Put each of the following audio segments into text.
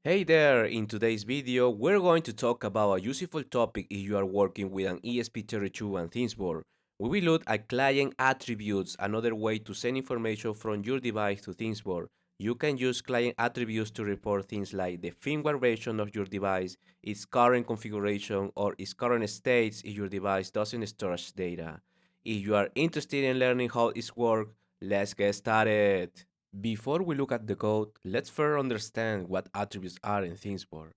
Hey there, in today's video, we're going to talk about a useful topic if you are working with an ESP32 and ThingsBoard. We will look at client attributes, another way to send information from your device to ThingsBoard. You can use client attributes to report things like the firmware version of your device, its current configuration, or its current states if your device doesn't store data. If you are interested in learning how it works, let's get started. Before we look at the code, let's first understand what attributes are in ThingsBoard.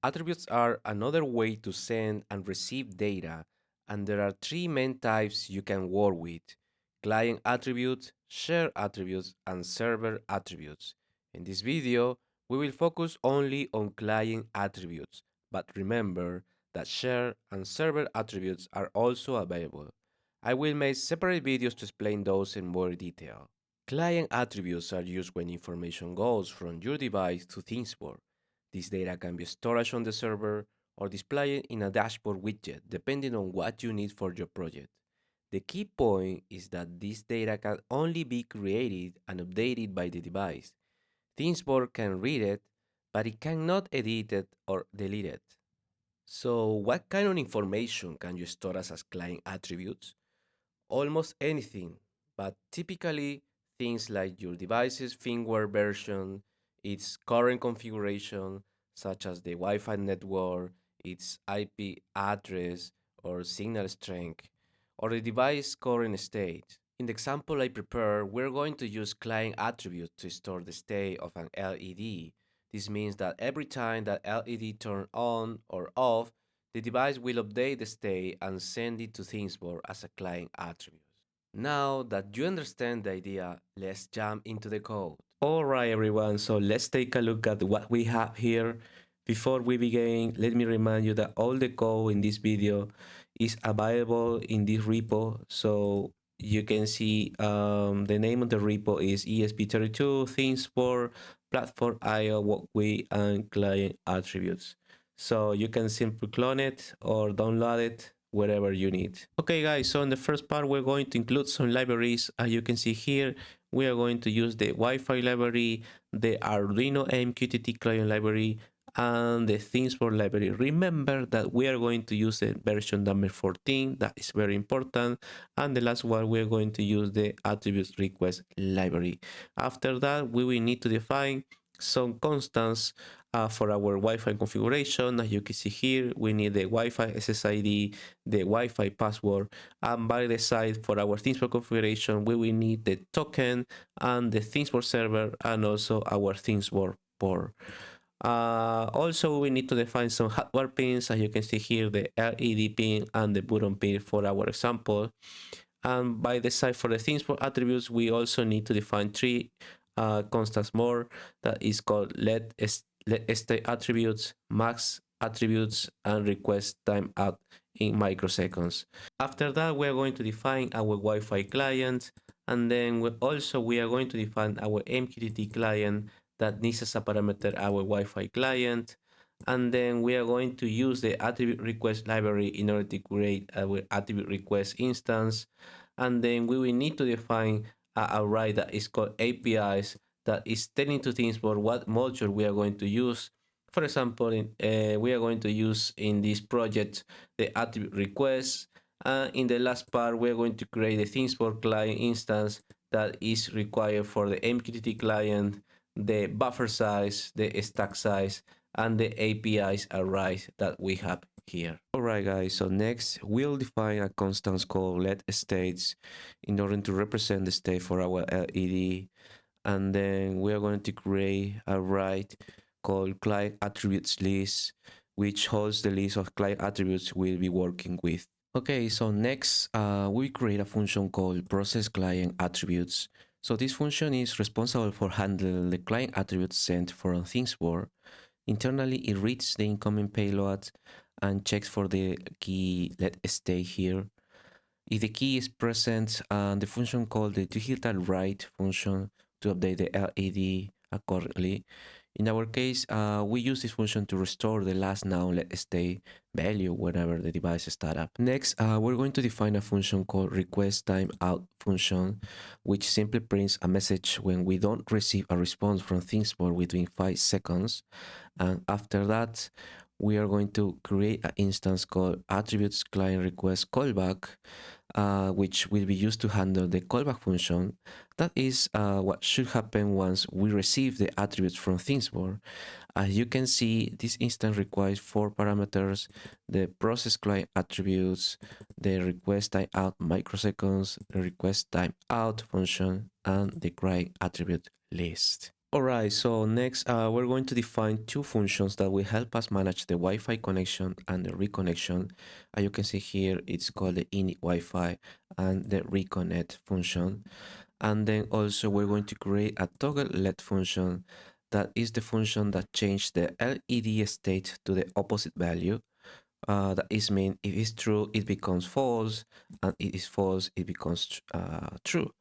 Attributes are another way to send and receive data, and there are three main types you can work with: client attributes, share attributes, and server attributes. In this video, we will focus only on client attributes, but remember that share and server attributes are also available. I will make separate videos to explain those in more detail. Client attributes are used when information goes from your device to ThingsBoard. This data can be stored on the server or displayed in a dashboard widget, depending on what you need for your project. The key point is that this data can only be created and updated by the device. ThingsBoard can read it, but it cannot edit it or delete it. So, what kind of information can you store as client attributes? Almost anything, but typically things like your device's firmware version, its current configuration, such as the Wi Fi network, its IP address or signal strength, or the device current state. In the example I prepared, we're going to use client attributes to store the state of an LED. This means that every time that LED turns on or off, the device will update the state and send it to ThingsBoard as a client attribute. Now that you understand the idea, let's jump into the code. Alright everyone, so let's take a look at what we have here. Before we begin, let me remind you that all the code in this video is available in this repo. So you can see the name of the repo is ESP32, ThingsBoard, Platform IO, Walkway, and Client Attributes. So you can simply clone it or download it wherever you need. Okay guys, so in the first part we're going to include some libraries. As you can see here, we are going to use the Wi-Fi library, the Arduino MQTT client library, and the ThingsBoard library. Remember that we are going to use the version number 14, that is very important. And the last one, we're going to use the attributes request library. After that, we will need to define some constants for our Wi-Fi configuration. As you can see here, we need the Wi-Fi SSID, the Wi-Fi password, and by the side for our ThingsBoard configuration, we will need the token and the ThingsBoard server and also our ThingsBoard port. Also, we need to define some hardware pins. As you can see here, the LED pin and the button pin for our example. And by the side for the ThingsBoard attributes, we also need to define three constants more, that is called let state attributes, max attributes, and request timeout in microseconds. After that, we are going to define our Wi-Fi client, and then we are going to define our MQTT client that needs as a parameter our Wi-Fi client. And then we are going to use the attribute request library in order to create our attribute request instance. And then we will need to define array that is called APIs, that is telling to ThingsBoard what module we are going to use. For example, we are going to use in this project the attribute request. In the last part, we are going to create the ThingsBoard client instance that is required for the MQTT client, the buffer size, the stack size, and the APIs array that we have here. Alright guys, so next we'll define a constant called let states in order to represent the state for our LED, and then we are going to create a array called client attributes list, which holds the list of client attributes we'll be working with. Okay, so next we create a function called process client attributes. So this function is responsible for handling the client attributes sent from ThingsBoard. Internally, it reads the incoming payload and checks for the key let state here. If the key is present, the function called the digital write function to update the LED accordingly. In our case, we use this function to restore the last now let stay value whenever the device start up. Next, we're going to define a function called request timeout function, which simply prints a message when we don't receive a response from ThingsBoard within 5 seconds. And after that, we are going to create an instance called attributes client request callback, which will be used to handle the callback function. That is what should happen once we receive the attributes from ThingsBoard. As you can see, this instance requires 4 parameters: the process client attributes, the request timeout microseconds, the request timeout function, and the client attribute list. Alright, so next we're going to define two functions that will help us manage the Wi-Fi connection and the reconnection. As you can see here, it's called the init Wi-Fi and the reconnect function. And then also we're going to create a toggle LED function. That is the function that changes the LED state to the opposite value. That is mean if it's true, it becomes false, and if it is false, it becomes true.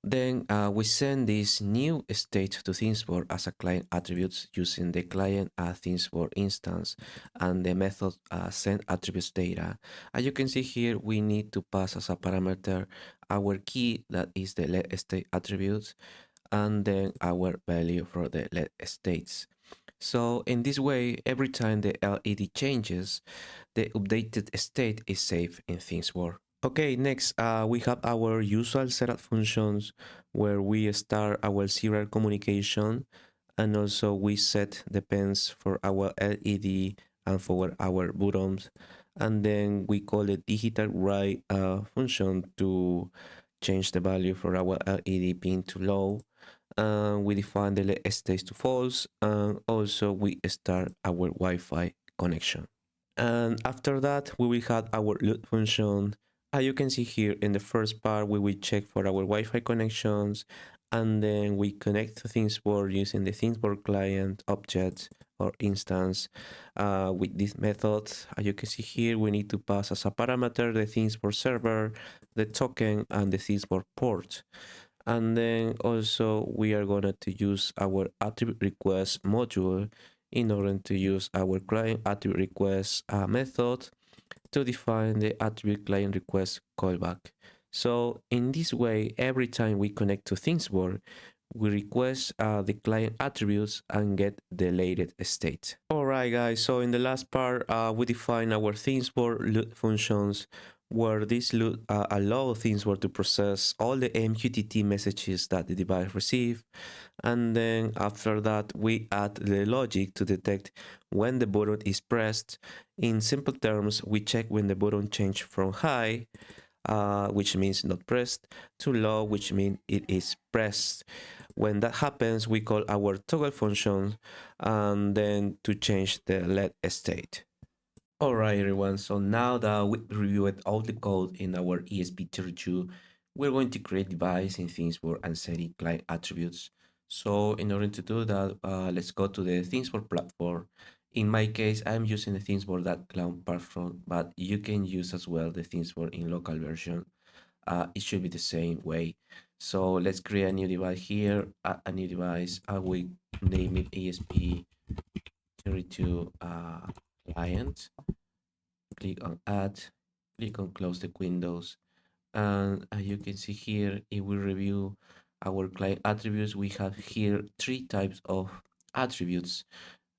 Then we send this new state to ThingsBoard as a client attributes using the client ThingsBoard instance and the method send attributes data. As you can see here, we need to pass as a parameter our key, that is the LED state attributes, and then our value for the LED states. So in this way, every time the LED changes, the updated state is saved in ThingsBoard. Okay, next we have our usual setup functions where we start our serial communication, and also we set the pens for our LED and for our buttons, and then we call the digital write function to change the value for our LED pin to low. We define the LED states to false, and also we start our Wi-Fi connection. And after that, we will have our load function. As you can see here in the first part, we will check for our Wi-Fi connections, and then we connect to ThingsBoard using the ThingsBoard client object or instance with this method. As you can see here, we need to pass as a parameter the ThingsBoard server, the token, and the ThingsBoard port. And then also we are going to use our attribute request module in order to use our client attribute request method to define the attribute client request callback. So in this way, every time we connect to ThingsBoard, we request the client attributes and get the latest state. Alright guys, so in the last part, we define our ThingsBoard load functions, where this load allow ThingsBoard to process all the MQTT messages that the device receives. And then after that, we add the logic to detect when the button is pressed. In simple terms, we check when the button changes from high, which means not pressed, to low, which means it is pressed. When that happens, we call our toggle function and then to change the LED state. Alright everyone, so now that we reviewed all the code in our ESP32, we're going to create device in ThingsBoard and setting client attributes. So in order to do that, let's go to the ThingsBoard platform. In my case, I'm using the ThingsBoard.cloud platform, but you can use as well the ThingsBoard in local version. It should be the same way. So let's create a new device here, a new device. I will name it ESP32 client. Click on add, click on close the windows, and as you can see here, if we review our client attributes, we have here three types of attributes.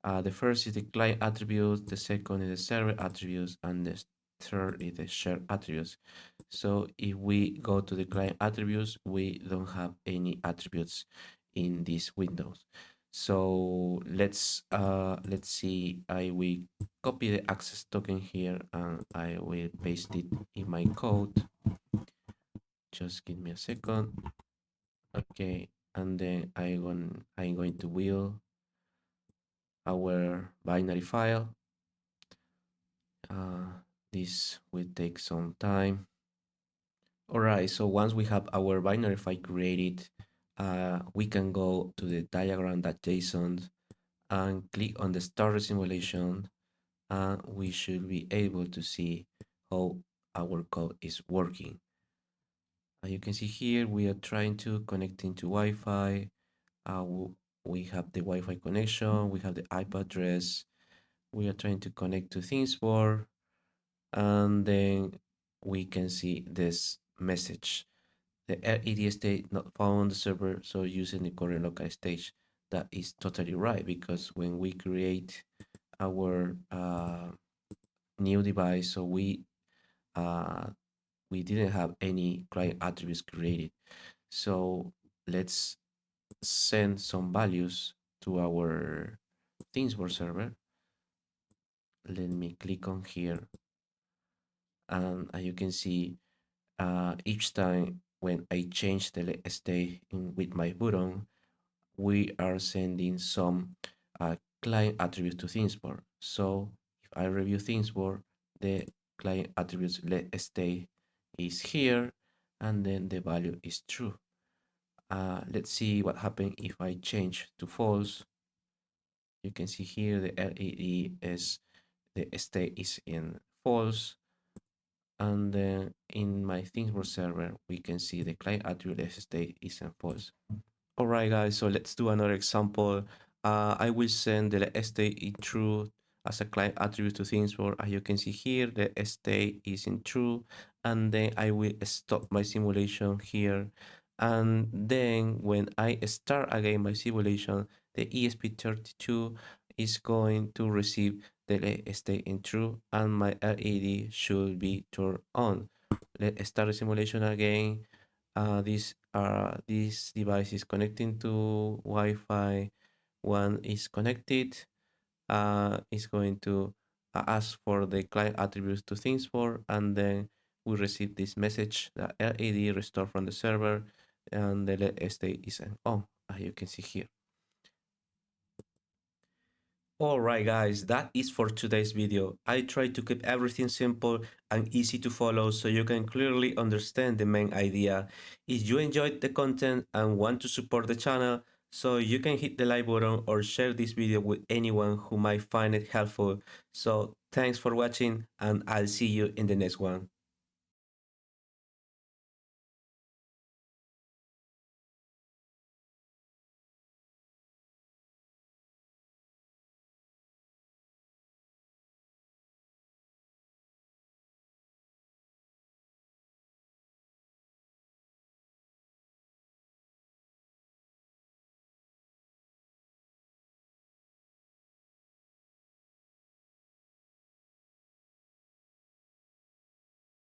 The first is the client attributes, the second is the server attributes, and the third is the shared attributes. So if we go to the client attributes, we don't have any attributes in these windows. So let's see. I will copy the access token here and I will paste it in my code. Just give me a second. Okay, and then I'm going to build our binary file. This will take some time. All right, so once we have our binary file created, we can go to the diagram.json and click on the starter simulation, and we should be able to see how our code is working. As you can see here, we are trying to connect into Wi-Fi. we have the Wi-Fi connection, we have the IP address, we are trying to connect to ThingsBoard, and then we can see this message. The LED state not found on the server, so using the current local stage. That is totally right, because when we create our new device, so uh, we didn't have any client attributes created. So let's send some values to our ThingsBoard server. Let me click on here, and as you can see, each time when I change the state with my button, we are sending some client attributes to ThingsBoard. So if I review ThingsBoard, the client attributes let stay is here, and then the value is true. Let's see what happens if I change to false. You can see here the LED is the state is in false, and then in my ThingsBoard server we can see the client attribute state is in false. All right, guys, so let's do another example. I will send the state in true as a client attribute to ThingsBoard. As you can see here, the state is in true, and then I will stop my simulation here. And then when I start again my simulation, the ESP32 is going to receive the state in true, and my LED should be turned on. Let's start the simulation again. This device is connecting to Wi-Fi. One is connected. Is going to ask for the client attributes to ThingsBoard, and then we receive this message that LED restored from the server, and the LED state is on, as you can see here. Alright guys, that is for today's video. I tried to keep everything simple and easy to follow so you can clearly understand the main idea. If you enjoyed the content and want to support the channel, so you can hit the like button or share this video with anyone who might find it helpful. So thanks for watching, and I'll see you in the next one.